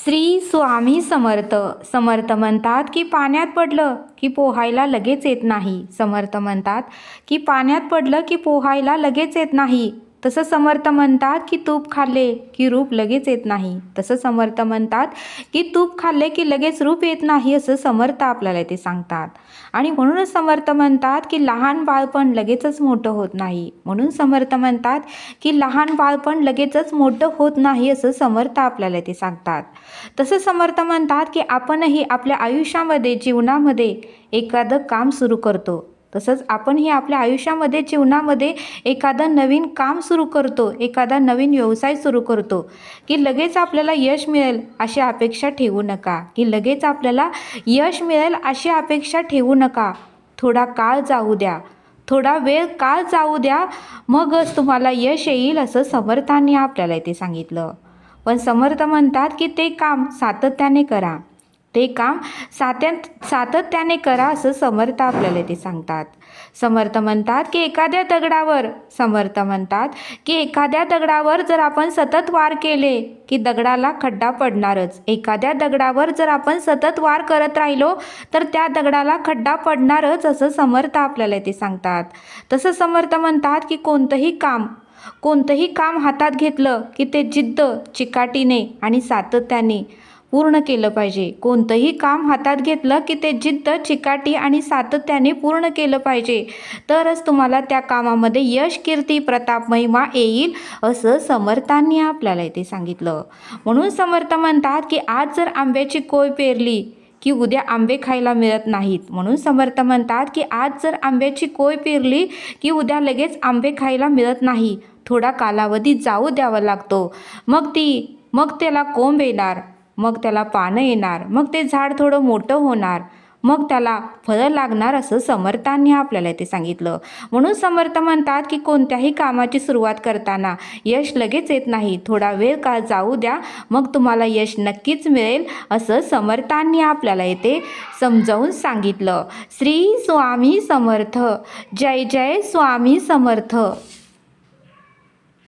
श्री स्वामी समर्थ. समर्थ म्हणतात की पाण्यात पडलं की पोहायला लगेच येत नाही. समर्थ म्हणतात की पाण्यात पडलं की पोहायला लगेच येत नाही. तसं समर्थ म्हणतात की तूप खाल्ले की रूप लगेच येत नाही. तसं समर्थ म्हणतात की तूप खाल्ले की लगेच रूप येत नाही, असं समर्थ आपल्याला ते सांगतात. आणि म्हणूनच समर्थ म्हणतात की लहान बाळपण लगेचच मोठं होत नाही. म्हणून समर्थ म्हणतात की लहान बाळपण लगेचच मोठं होत नाही, असं समर्थ आपल्याला ते सांगतात. तसं समर्थ म्हणतात की आपणही आपल्या आयुष्यामध्ये जीवनामध्ये एखादं काम सुरू करतो. तसंच आपणही आपल्या आयुष्यामध्ये जीवनामध्ये एखादं नवीन काम सुरू करतो, एखादा नवीन व्यवसाय सुरू करतो की लगेच आपल्याला यश मिळेल अशी अपेक्षा ठेवू नका. की लगेच आपल्याला यश मिळेल अशी अपेक्षा ठेवू नका. थोडा काळ जाऊ द्या, थोडा वेळ काळ जाऊ द्या, मगच तुम्हाला यश येईल, असं समर्थांनी आपल्याला इथे सांगितलं. पण समर्थ म्हणतात की ते काम सातत्याने करा, ते काम सातत्याने करा, असं समर्थ आपल्याला ते सांगतात. समर्थ म्हणतात की एखाद्या दगडावर जर आपण सतत वार केले की दगडाला खड्डा पडणारच. एखाद्या दगडावर जर आपण सतत वार करत राहिलो तर त्या दगडाला खड्डा पडणारच, असं समर्थ आपल्याला ते सांगतात. तसं समर्थ म्हणतात की कोणतंही काम हातात घेतलं की ते जिद्द, चिकाटीने आणि सातत्याने पूर्ण केलं पाहिजे. कोणतंही काम हातात घेतलं की ते जिद्द, चिकाटी आणि सातत्याने पूर्ण केलं पाहिजे. तरच तुम्हाला त्या कामामध्ये यश, कीर्ती, प्रताप, महिमा येईल, असं समर्थांनी आपल्याला इथे सांगितलं. म्हणून समर्थ म्हणतात की आज जर आंब्याची कोय पेरली की उद्या आंबे खायला मिळत नाहीत. म्हणून समर्थ म्हणतात की आज जर आंब्याची कोय पेरली की उद्या लगेच आंबे खायला मिळत नाही. थोडा कालावधी जाऊ द्यावा लागतो. मग त्याला कोंब येणार, मग त्याला पानं येणार, मग ते झाड थोडं मोठं होणार, मग त्याला फळं लागणार, असं समर्थांनी आपल्याला ते सांगितलं. म्हणून समर्थ म्हणतात की कोणत्याही कामाची सुरुवात करताना यश लगेच येत नाही. थोडा वेळ काळ जाऊ द्या, मग तुम्हाला यश नक्कीच मिळेल, असं समर्थांनी आपल्याला इथे समजावून सांगितलं. श्री स्वामी समर्थ. जय जय स्वामी समर्थ.